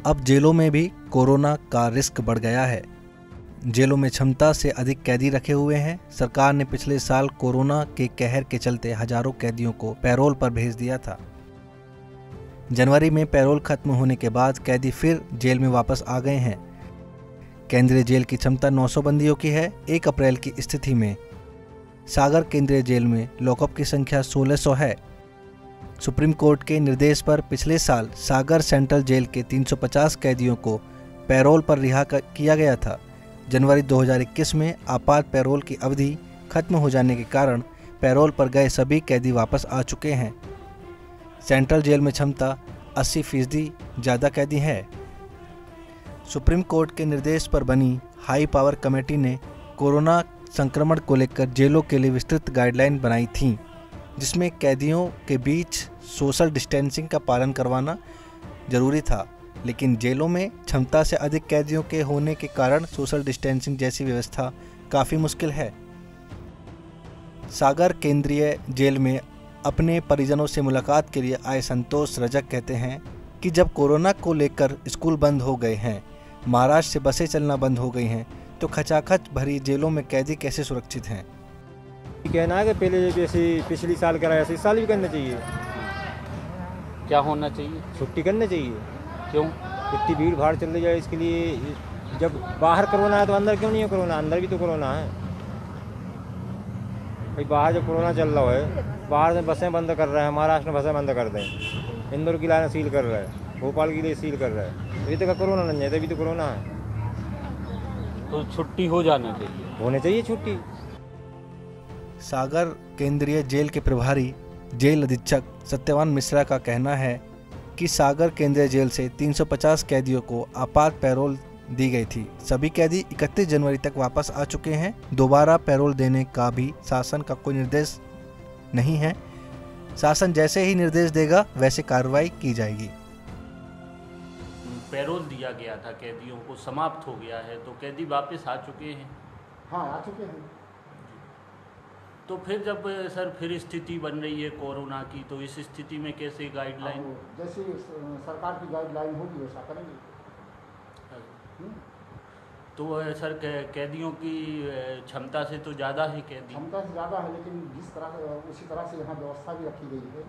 अब जेलों में भी कोरोना का रिस्क बढ़ गया है। जेलों में क्षमता से अधिक कैदी रखे हुए हैं। सरकार ने पिछले साल कोरोना के कहर के चलते हजारों कैदियों को पैरोल पर भेज दिया था। जनवरी में पैरोल खत्म होने के बाद कैदी फिर जेल में वापस आ गए हैं। केंद्रीय जेल की क्षमता 900 बंदियों की है। 1 अप्रैल की स्थिति में सागर केंद्रीय जेल में लॉकअप की संख्या 1600 है। सुप्रीम कोर्ट के निर्देश पर पिछले साल सागर सेंट्रल जेल के 350 कैदियों को पैरोल पर रिहा किया गया था। जनवरी 2021 में आपात पैरोल की अवधि खत्म हो जाने के कारण पैरोल पर गए सभी कैदी वापस आ चुके हैं। सेंट्रल जेल में क्षमता 80% ज़्यादा कैदी है। सुप्रीम कोर्ट के निर्देश पर बनी हाई पावर कमेटी ने कोरोना संक्रमण को लेकर जेलों के लिए विस्तृत गाइडलाइन बनाई थी, जिसमें कैदियों के बीच सोशल डिस्टेंसिंग का पालन करवाना जरूरी था। लेकिन जेलों में क्षमता से अधिक कैदियों के होने के कारण सोशल डिस्टेंसिंग जैसी व्यवस्था काफ़ी मुश्किल है। सागर केंद्रीय जेल में अपने परिजनों से मुलाकात के लिए आए संतोष रजक कहते हैं कि जब कोरोना को लेकर स्कूल बंद हो गए हैं, महाराष्ट्र से बसें चलना बंद हो गई हैं, तो खचाखच भरी जेलों में कैदी कैसे सुरक्षित हैं। कहना है कि पहले जैसे पिछली साल कराया इस साल भी करना चाहिए। क्या होना चाहिए? छुट्टी करना चाहिए। क्यों? इतनी भीड़ भाड़ चल रही है, इसके लिए जब बाहर कोरोना है तो अंदर क्यों नहीं है कोरोना? अंदर भी तो कोरोना है भाई। बाहर जब कोरोना चल रहा है, बाहर से बसें बंद कर रहे हैं, महाराष्ट्र में बसें बंद कर दें, इंदौर की लाइन सील कर रहा है, भोपाल के लिए सील कर रहा है। अभी तक कोरोना नहीं है, तभी तो कोरोना है। तो छुट्टी हो जाना चाहिए, होनी चाहिए छुट्टी। सागर केंद्रीय जेल के प्रभारी जेल अधीक्षक सत्यवान मिश्रा का कहना है कि सागर केंद्रीय जेल से 350 कैदियों को आपात पैरोल दी गई थी। सभी कैदी 31 जनवरी तक वापस आ चुके हैं। दोबारा पैरोल देने का भी शासन का कोई निर्देश नहीं है। शासन जैसे ही निर्देश देगा वैसे कार्रवाई की जाएगी। पैरोल दिया गया था कैदियों को, समाप्त हो गया है, तो कैदी वापस आ चुके हैं। हाँ, आ चुके हैं। तो फिर जब सर फिर स्थिति बन रही है कोरोना की, तो इस स्थिति में कैसे गाइडलाइन? जैसे सरकार की गाइडलाइन होगी वैसा करेंगे। तो सर कैदियों की क्षमता से तो ज़्यादा है कैदी। क्षमता से ज़्यादा है, लेकिन जिस तरह से उसी तरह से यहाँ व्यवस्था भी रखी गई है।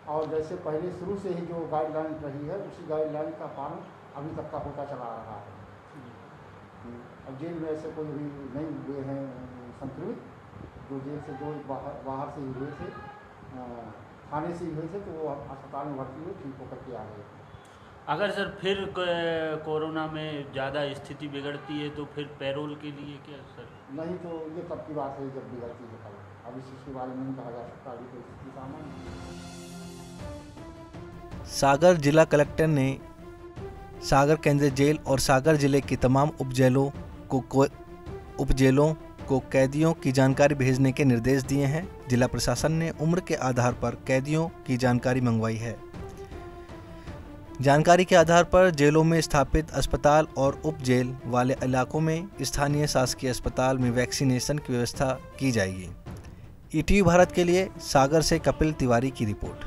और जैसे पहले शुरू से ही जो गाइडलाइन रही है, उसी गाइडलाइन का पालन अभी तक का होता चला रहा है। अब जेल में ऐसे कोई भी नहीं हुए हैं संक्रमित, जो जेल से जो बाहर से ही हुए थे, थाने से ही हुए थे, तो वो अस्पताल में भर्ती हुए, ठीक होकर के आ गए। अगर सर फिर कोरोना में ज़्यादा स्थिति बिगड़ती है तो फिर पैरोल के लिए क्या सर? नहीं, तो ये तब की बात है जब बिगड़ती है तब। अब इस चीज़ के बारे में नहीं कहा जा सकता, अभी तो स्थिति सामान्य है। सागर जिला कलेक्टर ने सागर केंद्रीय जेल और सागर जिले की तमाम उपजेलों को कैदियों की जानकारी भेजने के निर्देश दिए हैं। जिला प्रशासन ने उम्र के आधार पर कैदियों की जानकारी मंगवाई है। जानकारी के आधार पर जेलों में स्थापित अस्पताल और उप जेल वाले इलाकों में स्थानीय शासकीय अस्पताल में वैक्सीनेशन की व्यवस्था की जाएगी। ईटीवी भारत के लिए सागर से कपिल तिवारी की रिपोर्ट।